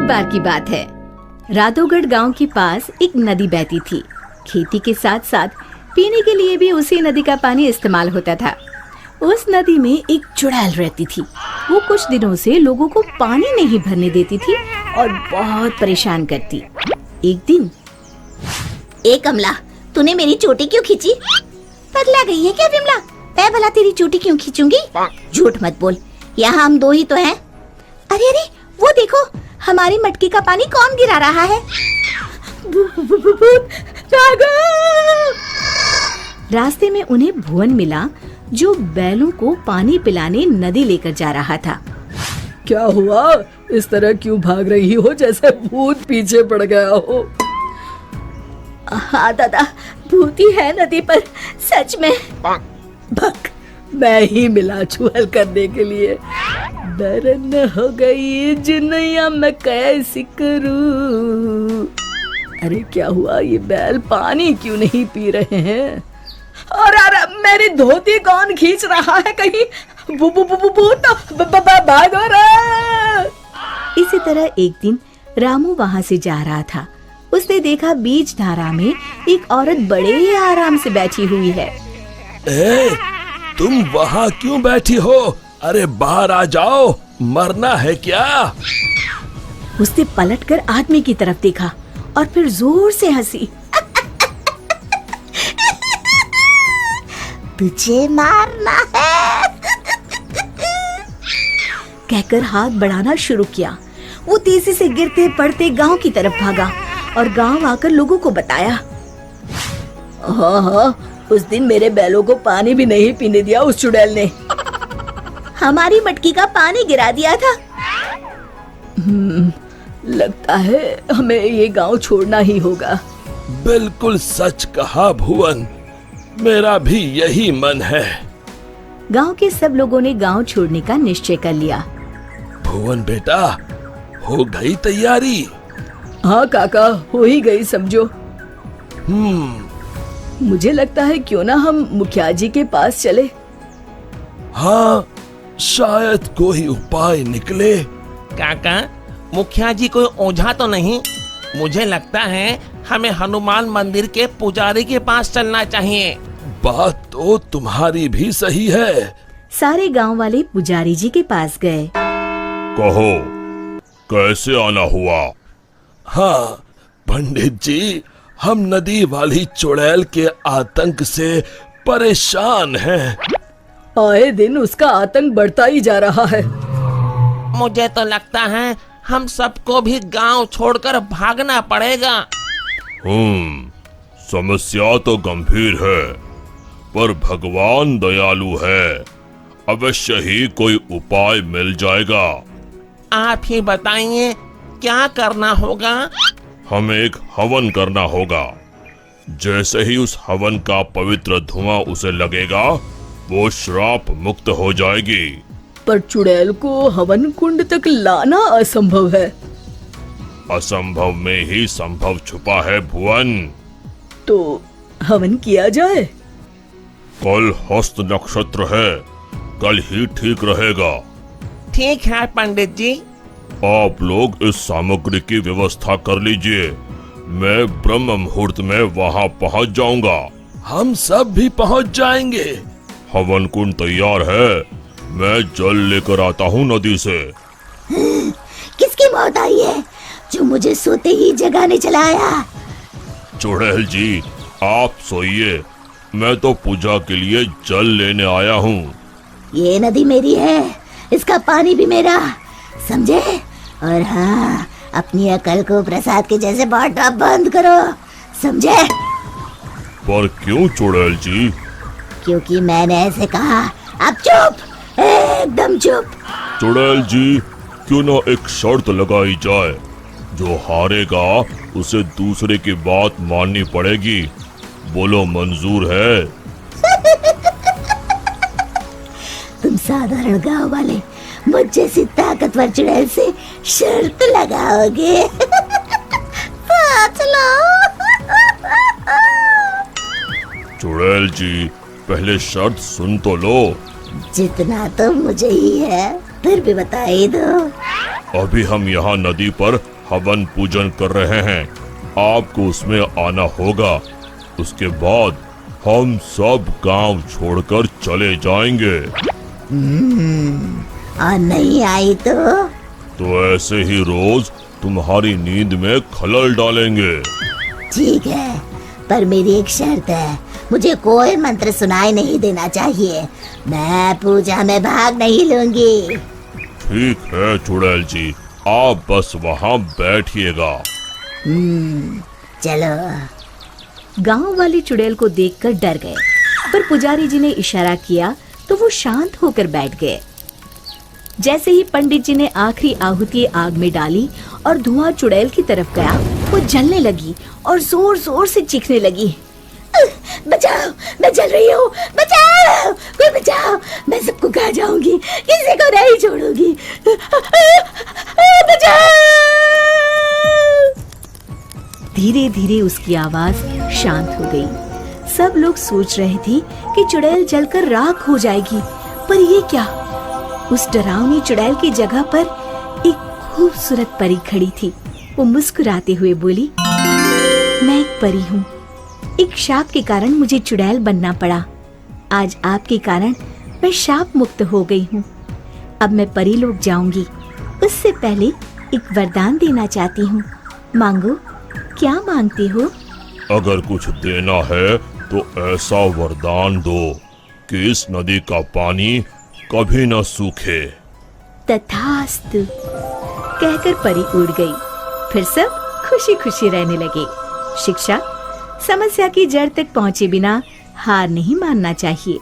बार की बात है। राधोगढ़ गांव के पास एक नदी बहती थी। खेती के साथ साथ पीने के लिए भी उसी नदी का पानी इस्तेमाल होता था। उस नदी में एक चुड़ैल रहती थी। वो कुछ दिनों से लोगों को पानी नहीं भरने देती थी और बहुत परेशान करती। एक दिन, ए कमला, तूने मेरी चोटी क्यों खींची? पगला गई है क्या विमला? मैं भला तेरी चोटी क्यों खींचूंगी? झूठ मत बोल, यहाँ हम दो ही तो हैं। अरे अरे, वो देखो, हमारी मटकी का पानी कौन गिरा रहा है? रास्ते में उन्हें भुवन मिला, जो बैलों को पानी पिलाने नदी लेकर जा रहा था। क्या हुआ? इस तरह क्यों भाग रही हो जैसे भूत पीछे पड़ गया हो? हाँ दादा, भूत ही है नदी पर, सच में। भक, मैं ही मिला चुहल करने के लिए। दरन हो गई जिनैया मैं कैसी करूं। अरे क्या हुआ? ये बैल पानी क्यों नहीं पी रहे हैं? और मेरी धोती कौन खींच रहा है? कहीं भूत भागो रे। इसी तरह एक दिन रामू वहाँ से जा रहा था। उसने देखा बीच धारा में एक औरत बड़े आराम से बैठी हुई है। ए, तुम वहाँ क्यों बैठी हो? अरे बाहर आ जाओ, मरना है क्या? उसने पलटकर आदमी की तरफ देखा और फिर जोर से हंसी। तुझे मारना है? कहकर हाथ बढ़ाना शुरू किया। वो तेजी से गिरते पड़ते गांव की तरफ भागा और गांव आकर लोगों को बताया। हाँ, उस दिन मेरे बैलों को पानी भी नहीं पीने दिया उस चुड़ैल ने। हमारी मटकी का पानी गिरा दिया था। लगता है हमें ये गांव छोड़ना ही होगा। बिल्कुल सच कहा भुवन, मेरा भी यही मन है। गांव के सब लोगों ने गांव छोड़ने का निश्चय कर लिया। भुवन बेटा, हो गई तैयारी? हाँ काका, हो ही गई समझो। हम्म, मुझे लगता है क्यों ना हम मुखिया जी के पास चले। हाँ, शायद कोई उपाय निकले। काका, मुखिया जी कोई ओझा तो नहीं? मुझे लगता है हमें हनुमान मंदिर के पुजारी के पास चलना चाहिए। बात तो तुम्हारी भी सही है। सारे गांव वाले पुजारी जी के पास गए। कहो, कैसे आना हुआ? हाँ पंडित जी, हम नदी वाली चुड़ैल के आतंक से परेशान हैं। आए दिन उसका आतंक बढ़ता ही जा रहा है। मुझे तो लगता है हम सबको भी गांव छोड़कर भागना पड़ेगा। समस्या तो गंभीर है, पर भगवान दयालु है। अवश्य ही कोई उपाय मिल जाएगा। आप ही बताइए, क्या करना होगा? हमें एक हवन करना होगा। जैसे ही उस हवन का पवित्र धुआं उसे लगेगा, वो श्राप मुक्त हो जाएगी। पर चुड़ैल को हवन कुंड तक लाना असंभव है। असंभव में ही संभव छुपा है भुवन। तो हवन किया जाए। कल हस्त नक्षत्र है, कल ही ठीक रहेगा। ठीक है पंडित जी। आप लोग इस सामग्री की व्यवस्था कर लीजिए। मैं ब्रह्म मुहूर्त में वहाँ पहुँच जाऊंगा। हम सब भी पहुँच जाएंगे। हवन कुंड तैयार है, मैं जल लेकर आता हूँ नदी से। किसकी मौत आई है जो मुझे सोते ही जगाने चला आया? चुड़ैल जी, आप सोइए, मैं तो पूजा के लिए जल लेने आया हूँ। ये नदी मेरी है, इसका पानी भी मेरा, समझे? और हाँ, अपनी अकल को प्रसाद के जैसे बांटना बंद करो, समझे? पर क्यों चुड़ैल जी? क्योंकि मैंने ऐसे कहा। अब चुप, एकदम चुप। चुड़ैल जी, क्यों ना एक शर्त लगाई जाए। जो हारेगा उसे दूसरे की बात माननी पड़ेगी। बोलो, मंजूर है? तुम साधारण गांव वाले मुझ जैसी ताकतवर चुड़ैल से शर्त लगाओगे? चुड़ैल जी, पहले शर्त सुन तो लो। जितना तो मुझे ही है, फिर भी बता ही दो। अभी हम यहाँ नदी पर हवन पूजन कर रहे हैं, आपको उसमें आना होगा। उसके बाद हम सब गांव छोड़कर चले जाएंगे। और नहीं आई तो ऐसे ही रोज तुम्हारी नींद में खलल डालेंगे। ठीक है, पर मेरी एक शर्त है, मुझे कोई मंत्र सुनाई नहीं देना चाहिए। मैं पूजा में भाग नहीं लूंगी। ठीक है चुड़ैल जी, आप बस वहाँ बैठिएगा। चलो। गांव वाले चुड़ैल को देखकर डर गए, पर पुजारी जी ने इशारा किया तो वो शांत होकर बैठ गए। जैसे ही पंडित जी ने आखिरी आहुति आग में डाली और धुआं चुड़ैल की तरफ गया, वो जलने लगी और जोर जोर से चीखने लगी। बचाओ, मैं जल रही हूँ, बचाओ, कोई बचाओ, मैं सबको खा जाऊंगी, किसी को नहीं छोड़ूंगी, बचाओ। धीरे धीरे उसकी आवाज शांत हो गई। सब लोग सोच रहे थे कि चुड़ैल जलकर राख हो जाएगी, पर ये क्या? उस डरावनी चुड़ैल की जगह पर एक खूबसूरत परी खड़ी थी। वो मुस्कुराते हुए बोली, मैं एक परी हूँ। एक शाप के कारण मुझे चुड़ैल बनना पड़ा। आज आपके कारण मैं शाप मुक्त हो गई हूँ। अब मैं परी लोग जाऊंगी। उससे पहले एक वरदान देना चाहती हूँ। मांगो, क्या मांगती हो? अगर कुछ देना है तो ऐसा वरदान दो कि इस नदी का पानी कभी न सूखे। तथास्तु कहकर परी उड़ गई। फिर सब खुशी खुशी रहने लगे। शिक्षा, समस्या की जड़ तक पहुंचे बिना हार नहीं मानना चाहिए।